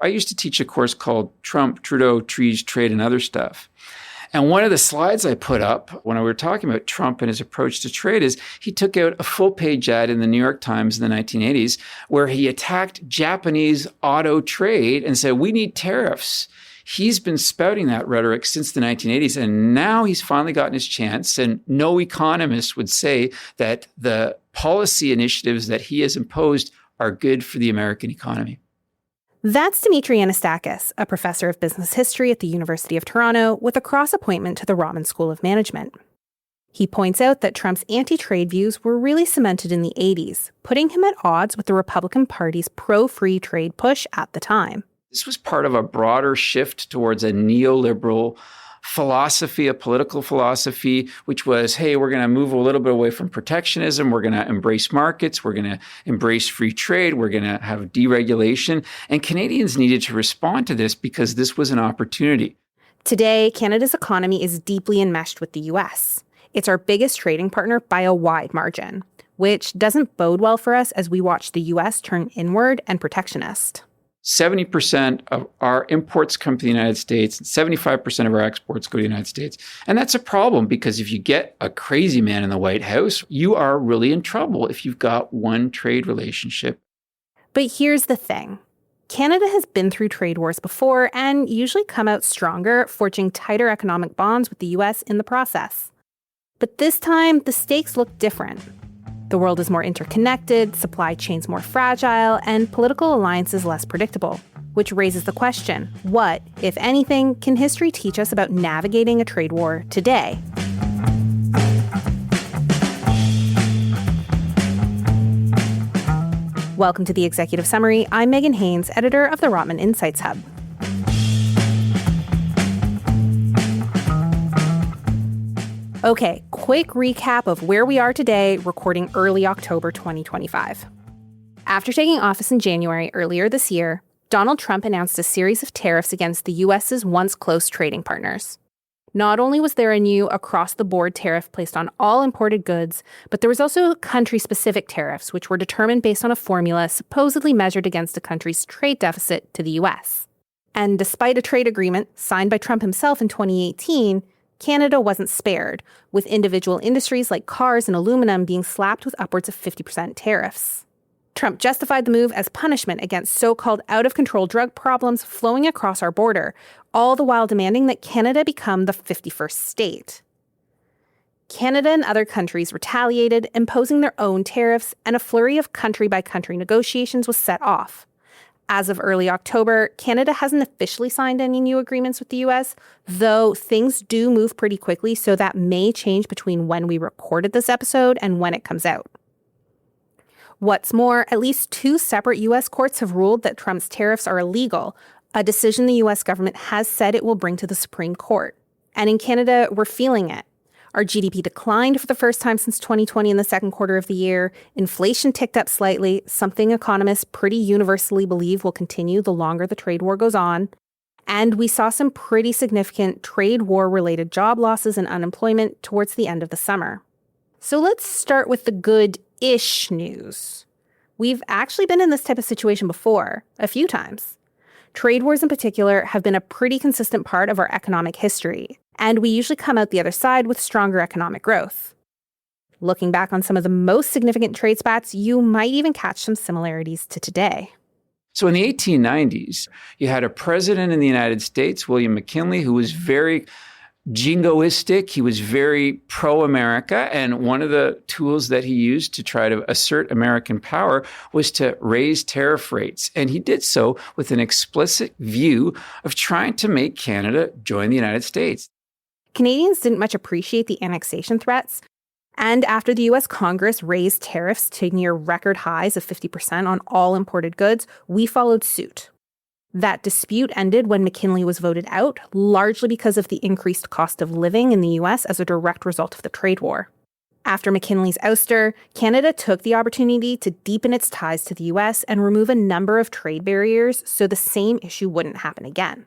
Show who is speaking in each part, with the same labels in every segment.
Speaker 1: I used to teach a course called Trump, Trudeau, Trees, Trade, and Other Stuff. And one of the slides I put up when we were talking about Trump and his approach to trade is he took out a full-page ad in the New York Times in the 1980s where he attacked Japanese auto trade and said, we need tariffs. He's been spouting that rhetoric since the 1980s, and now he's finally gotten his chance. And no economist would say that the policy initiatives that he has imposed are good for the American economy.
Speaker 2: That's Dimitry Anastakis, a professor of business history at the University of Toronto with a cross-appointment to the Rotman School of Management. He points out that Trump's anti-trade views were really cemented in the 80s, putting him at odds with the Republican Party's pro-free trade push at the time.
Speaker 1: This was part of a broader shift towards a neoliberal philosophy, a political philosophy, which was, hey, we're going to move a little bit away from protectionism. We're going to embrace markets. We're going to embrace free trade. We're going to have deregulation. And Canadians needed to respond to this because this was an opportunity.
Speaker 2: Today, Canada's economy is deeply enmeshed with the U.S. It's our biggest trading partner by a wide margin, which doesn't bode well for us as we watch the U.S. turn inward and protectionist.
Speaker 1: 70% of our imports come to the United States, and 75% of our exports go to the United States. And that's a problem because if you get a crazy man in the White House, you are really in trouble if you've got one trade relationship.
Speaker 2: But here's the thing. Canada has been through trade wars before and usually come out stronger, forging tighter economic bonds with the U.S. in the process. But this time, the stakes look different. The world is more interconnected, supply chains more fragile, and political alliances less predictable, which raises the question, what, if anything, can history teach us about navigating a trade war today? Welcome to the Executive Summary. I'm Megan Haynes, editor of the Rotman Insights Hub. Okay, quick recap of where we are today, recording early October 2025. After taking office in January earlier this year, Donald Trump announced a series of tariffs against the U.S.'s once close trading partners. Not only was there a new across-the-board tariff placed on all imported goods, but there was also country-specific tariffs, which were determined based on a formula supposedly measured against a country's trade deficit to the U.S. And despite a trade agreement signed by Trump himself in 2018, Canada wasn't spared, with individual industries like cars and aluminum being slapped with upwards of 50% tariffs. Trump justified the move as punishment against so-called out-of-control drug problems flowing across our border, all the while demanding that Canada become the 51st state. Canada and other countries retaliated, imposing their own tariffs, and a flurry of country-by-country negotiations was set off. As of early October, Canada hasn't officially signed any new agreements with the U.S., though things do move pretty quickly, so that may change between when we recorded this episode and when it comes out. What's more, at least 2 separate U.S. courts have ruled that Trump's tariffs are illegal, a decision the U.S. government has said it will bring to the Supreme Court. And in Canada, we're feeling it. Our GDP declined for the first time since 2020 in the second quarter of the year. Inflation ticked up slightly, something economists pretty universally believe will continue the longer the trade war goes on. And we saw some pretty significant trade war-related job losses and unemployment towards the end of the summer. So let's start with the good-ish news. We've actually been in this type of situation before, a few times. Trade wars in particular have been a pretty consistent part of our economic history, and we usually come out the other side with stronger economic growth. Looking back on some of the most significant trade spats, you might even catch some similarities to today.
Speaker 1: So in the 1890s, you had a president in the United States, William McKinley, who was very jingoistic. He was very pro-America. And one of the tools that he used to try to assert American power was to raise tariff rates. And he did so with an explicit view of trying to make Canada join the United States.
Speaker 2: Canadians didn't much appreciate the annexation threats. And after the U.S. Congress raised tariffs to near record highs of 50% on all imported goods, we followed suit. That dispute ended when McKinley was voted out, largely because of the increased cost of living in the U.S. as a direct result of the trade war. After McKinley's ouster, Canada took the opportunity to deepen its ties to the U.S. and remove a number of trade barriers so the same issue wouldn't happen again.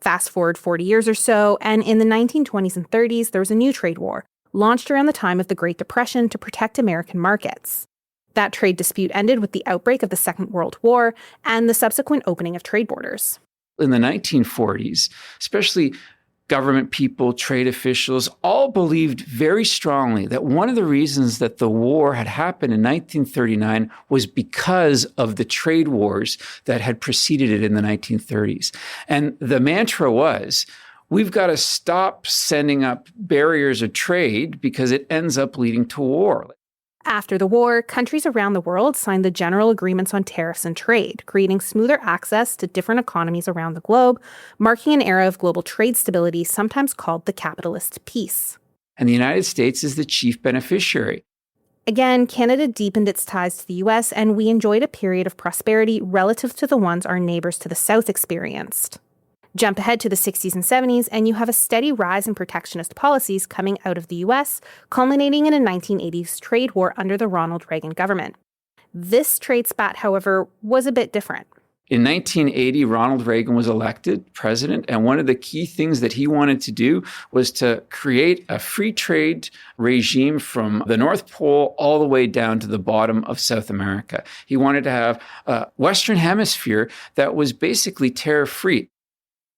Speaker 2: Fast forward 40 years or so, and in the 1920s and 30s, there was a new trade war, launched around the time of the Great Depression to protect American markets. That trade dispute ended with the outbreak of the Second World War and the subsequent opening of trade borders.
Speaker 1: In the 1940s, especially government people, trade officials, all believed very strongly that one of the reasons that the war had happened in 1939 was because of the trade wars that had preceded it in the 1930s. And the mantra was, we've got to stop sending up barriers of trade because it ends up leading to war.
Speaker 2: After the war, countries around the world signed the General Agreements on Tariffs and Trade, creating smoother access to different economies around the globe, marking an era of global trade stability sometimes called the capitalist peace.
Speaker 1: And the United States is the chief beneficiary.
Speaker 2: Again, Canada deepened its ties to the U.S., and we enjoyed a period of prosperity relative to the ones our neighbors to the south experienced. Jump ahead to the 60s and 70s, and you have a steady rise in protectionist policies coming out of the U.S., culminating in a 1980s trade war under the Ronald Reagan government. This trade spat, however, was a bit different.
Speaker 1: In 1980, Ronald Reagan was elected president, and one of the key things that he wanted to do was to create a free trade regime from the North Pole all the way down to the bottom of South America. He wanted to have a Western Hemisphere that was basically tariff-free.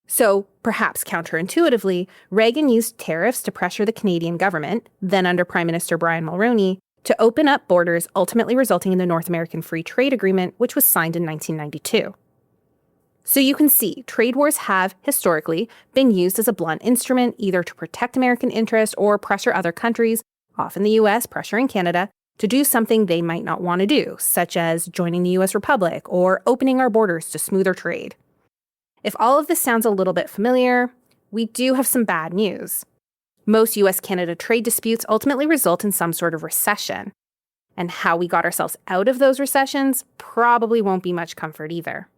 Speaker 2: So, perhaps counterintuitively, Reagan used tariffs to pressure the Canadian government, then under Prime Minister Brian Mulroney, to open up borders, ultimately resulting in the North American Free Trade Agreement, which was signed in 1992. So you can see, trade wars have, historically, been used as a blunt instrument either to protect American interests or pressure other countries, often the US pressuring Canada, to do something they might not want to do, such as joining the US Republic or opening our borders to smoother trade. If all of this sounds a little bit familiar, we do have some bad news. Most US-Canada trade disputes ultimately result in some sort of recession. And how we got ourselves out of those recessions probably won't be much comfort either.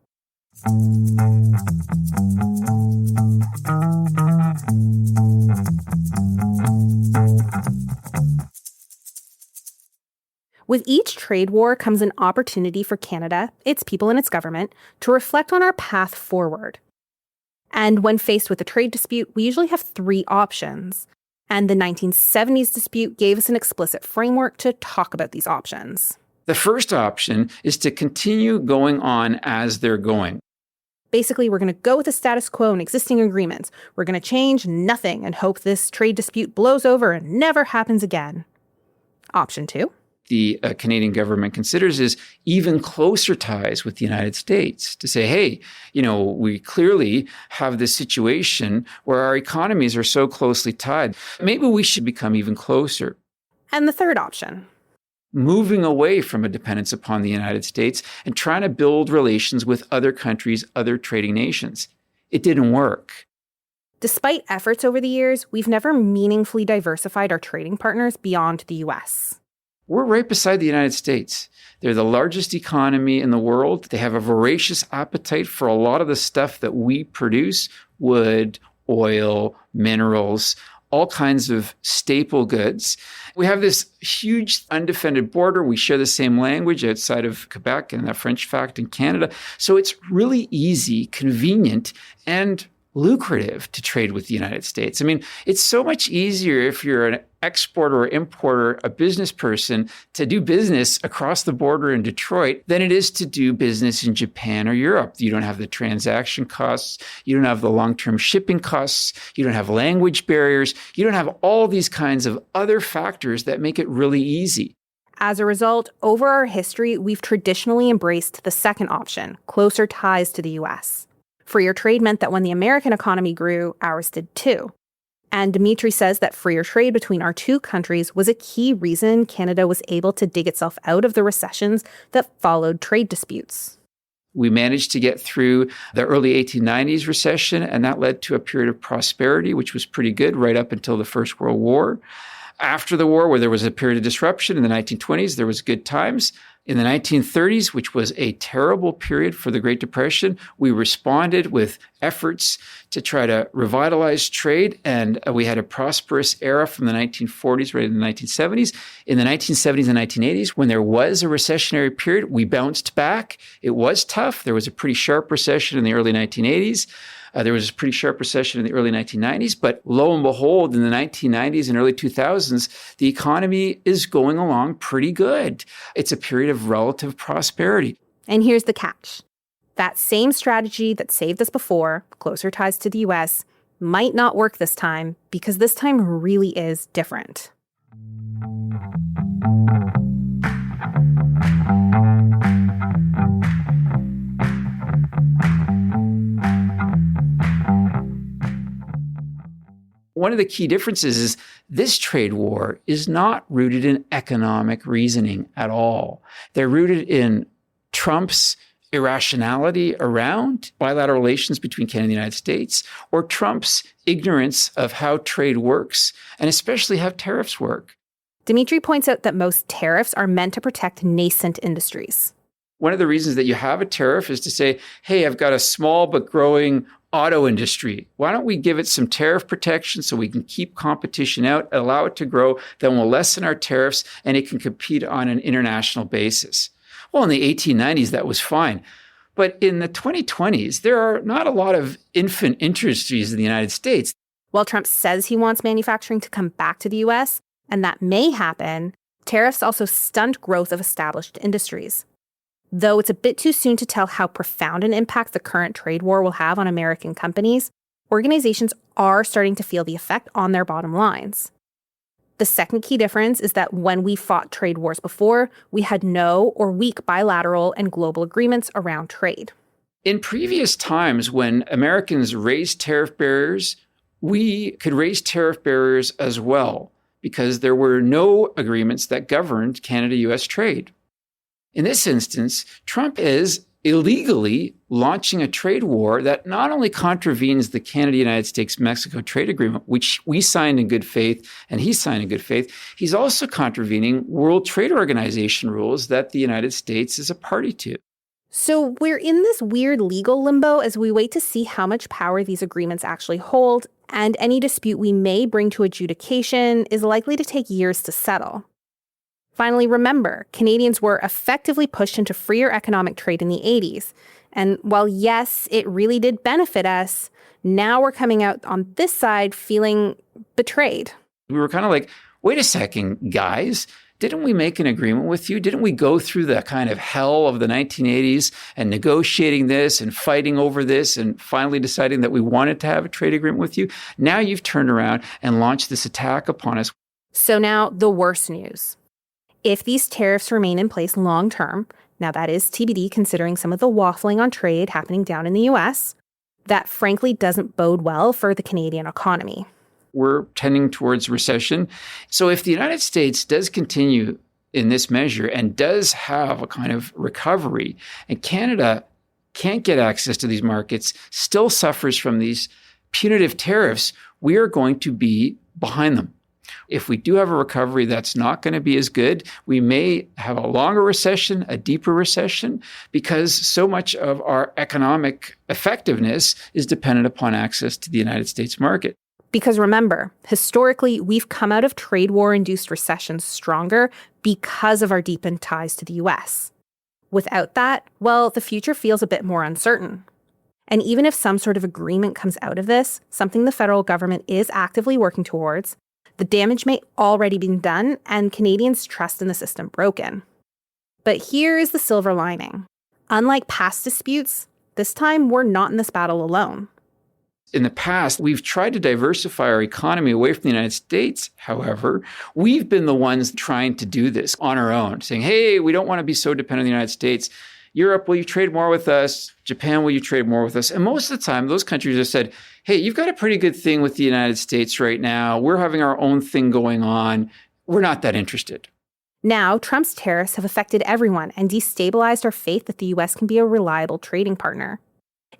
Speaker 2: With each trade war comes an opportunity for Canada, its people and its government, to reflect on our path forward. And when faced with a trade dispute, we usually have three options. And the 1970s dispute gave us an explicit framework to talk about these options.
Speaker 1: The first option is to continue going on as they're going.
Speaker 2: Basically, we're going to go with the status quo and existing agreements. We're going to change nothing and hope this trade dispute blows over and never happens again. Option two.
Speaker 1: The Canadian government considers is even closer ties with the United States to say, hey, we clearly have this situation where our economies are so closely tied. Maybe we should become even closer.
Speaker 2: And the third option.
Speaker 1: Moving away from a dependence upon the United States and trying to build relations with other countries, other trading nations. It didn't work.
Speaker 2: Despite efforts over the years, we've never meaningfully diversified our trading partners beyond the US.
Speaker 1: We're right beside the United States. They're the largest economy in the world. They have a voracious appetite for a lot of the stuff that we produce: wood, oil, minerals, all kinds of staple goods. We have this huge undefended border. We share the same language outside of Quebec and the French fact in Canada. So it's really easy, convenient, and lucrative to trade with the United States. I mean, it's so much easier if you're an exporter or importer, a business person, to do business across the border in Detroit than it is to do business in Japan or Europe. You don't have the transaction costs. You don't have the long-term shipping costs. You don't have language barriers. You don't have all these kinds of other factors that make it really easy.
Speaker 2: As a result, over our history, we've traditionally embraced the second option, closer ties to the US. Freer trade meant that when the American economy grew, ours did too. And Dimitry says that freer trade between our two countries was a key reason Canada was able to dig itself out of the recessions that followed trade disputes.
Speaker 1: We managed to get through the early 1890s recession, and that led to a period of prosperity, which was pretty good right up until the First World War. After the war, where there was a period of disruption in the 1920s, there was good times. In the 1930s, which was a terrible period for the Great Depression, we responded with efforts to try to revitalize trade, and we had a prosperous era from the 1940s right into the 1970s. In the 1970s and 1980s, when there was a recessionary period, we bounced back. It was tough. There was a pretty sharp recession in the early 1980s. There was a pretty sharp recession in the early 1990s, but lo and behold, in the 1990s and early 2000s, the economy is going along pretty good. It's a period of relative prosperity.
Speaker 2: And here's the catch. That same strategy that saved us before, closer ties to the US, might not work this time because this time really is different.
Speaker 1: One of the key differences is this trade war is not rooted in economic reasoning at all. They're rooted in Trump's irrationality around bilateral relations between Canada and the United States, or Trump's ignorance of how trade works, and especially how tariffs work.
Speaker 2: Dimitry points out that most tariffs are meant to protect nascent industries.
Speaker 1: One of the reasons that you have a tariff is to say, hey, I've got a small but growing auto industry. Why don't we give it some tariff protection so we can keep competition out, allow it to grow, then we'll lessen our tariffs and it can compete on an international basis. Well, in the 1890s, that was fine. But in the 2020s, there are not a lot of infant industries in the United States.
Speaker 2: While Trump says he wants manufacturing to come back to the US, and that may happen, tariffs also stunt growth of established industries. Though it's a bit too soon to tell how profound an impact the current trade war will have on American companies, organizations are starting to feel the effect on their bottom lines. The second key difference is that when we fought trade wars before, we had no or weak bilateral and global agreements around trade.
Speaker 1: In previous times when Americans raised tariff barriers, we could raise tariff barriers as well because there were no agreements that governed Canada-US trade. In this instance, Trump is illegally launching a trade war that not only contravenes the Canada-United States-Mexico trade agreement, which we signed in good faith and he signed in good faith, he's also contravening World Trade Organization rules that the United States is a party to.
Speaker 2: So we're in this weird legal limbo as we wait to see how much power these agreements actually hold, and any dispute we may bring to adjudication is likely to take years to settle. Finally, remember, Canadians were effectively pushed into freer economic trade in the 80s. And while, yes, it really did benefit us, now we're coming out on this side feeling betrayed.
Speaker 1: We were kind of like, wait a second, guys. Didn't we make an agreement with you? Didn't we go through the kind of hell of the 1980s and negotiating this and fighting over this and finally deciding that we wanted to have a trade agreement with you? Now you've turned around and launched this attack upon us.
Speaker 2: So now the worst news. If these tariffs remain in place long term, now that is TBD considering some of the waffling on trade happening down in the US, that frankly doesn't bode well for the Canadian economy.
Speaker 1: We're tending towards recession. So if the United States does continue in this measure and does have a kind of recovery, and Canada can't get access to these markets, still suffers from these punitive tariffs, we are going to be behind them. If we do have a recovery that's not going to be as good, we may have a longer recession, a deeper recession, because so much of our economic effectiveness is dependent upon access to the United States market.
Speaker 2: Because remember, historically, we've come out of trade war-induced recessions stronger because of our deepened ties to the US. Without that, well, the future feels a bit more uncertain. And even if some sort of agreement comes out of this, something the federal government is actively working towards, the damage may already be done and Canadians' trust in the system broken. But here is the silver lining. Unlike past disputes, this time we're not in this battle alone.
Speaker 1: In the past, we've tried to diversify our economy away from the United States. However, we've been the ones trying to do this on our own, saying, hey, we don't want to be so dependent on the United States. Europe, will you trade more with us? Japan, will you trade more with us? And most of the time, those countries have said, hey, you've got a pretty good thing with the United States right now. We're having our own thing going on. We're not that interested.
Speaker 2: Now, Trump's tariffs have affected everyone and destabilized our faith that the U.S. can be a reliable trading partner.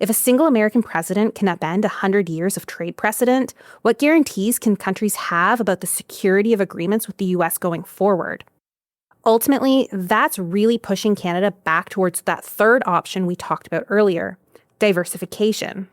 Speaker 2: If a single American president can upend 100 years of trade precedent, what guarantees can countries have about the security of agreements with the U.S. going forward? Ultimately, that's really pushing Canada back towards that third option we talked about earlier, diversification.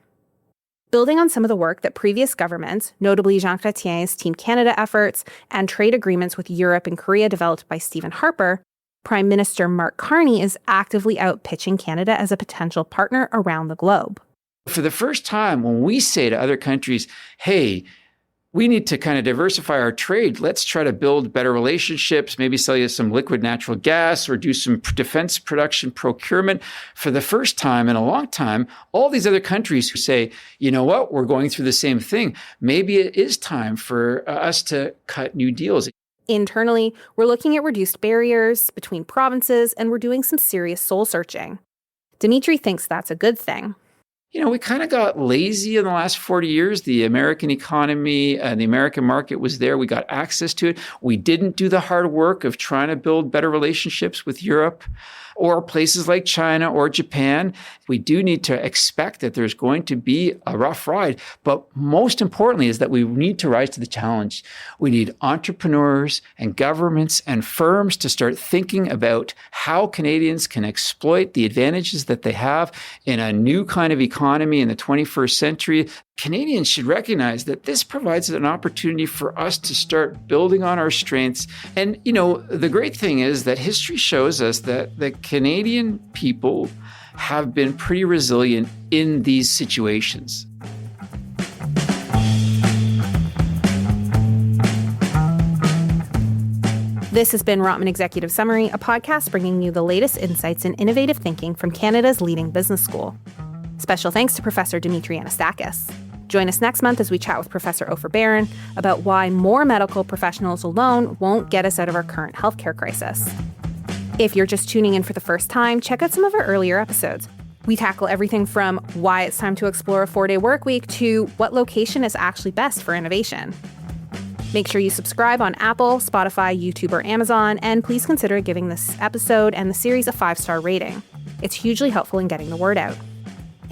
Speaker 2: Building on some of the work that previous governments, notably Jean Chrétien's Team Canada efforts and trade agreements with Europe and Korea developed by Stephen Harper, Prime Minister Mark Carney is actively out pitching Canada as a potential partner around the globe.
Speaker 1: For the first time, when we say to other countries, hey, we need to kind of diversify our trade. Let's try to build better relationships, maybe sell you some liquid natural gas or do some defense production procurement. For the first time in a long time, all these other countries who say, you know what, we're going through the same thing. Maybe it is time for us to cut new deals.
Speaker 2: Internally, we're looking at reduced barriers between provinces, and we're doing some serious soul searching. Dimitry thinks that's a good thing.
Speaker 1: We kind of got lazy in the last 40 years. The American economy and the American market was there. We got access to it. We didn't do the hard work of trying to build better relationships with Europe or places like China or Japan. We do need to expect that there's going to be a rough ride. But most importantly is that we need to rise to the challenge. We need entrepreneurs and governments and firms to start thinking about how Canadians can exploit the advantages that they have in a new kind of economy in the 21st century. Canadians should recognize that this provides an opportunity for us to start building on our strengths. And, the great thing is that history shows us that the Canadian people have been pretty resilient in these situations.
Speaker 2: This has been Rotman Executive Summary, a podcast bringing you the latest insights in innovative thinking from Canada's leading business school. Special thanks to Professor Dimitry Anastakis. Join us next month as we chat with Professor Ofer Barron about why more medical professionals alone won't get us out of our current healthcare crisis. If you're just tuning in for the first time, check out some of our earlier episodes. We tackle everything from why it's time to explore a 4-day work week to what location is actually best for innovation. Make sure you subscribe on Apple, Spotify, YouTube, or Amazon, and please consider giving this episode and the series a 5-star rating. It's hugely helpful in getting the word out.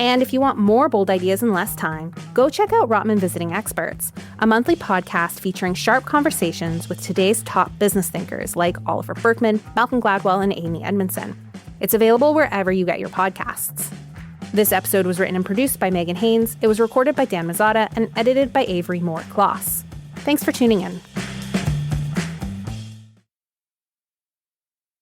Speaker 2: And if you want more bold ideas in less time, go check out Rotman Visiting Experts, a monthly podcast featuring sharp conversations with today's top business thinkers like Oliver Burkeman, Malcolm Gladwell, and Amy Edmondson. It's available wherever you get your podcasts. This episode was written and produced by Megan Haynes. It was recorded by Dan Mazzata and edited by Avery Moore-Kloss. Thanks for tuning in.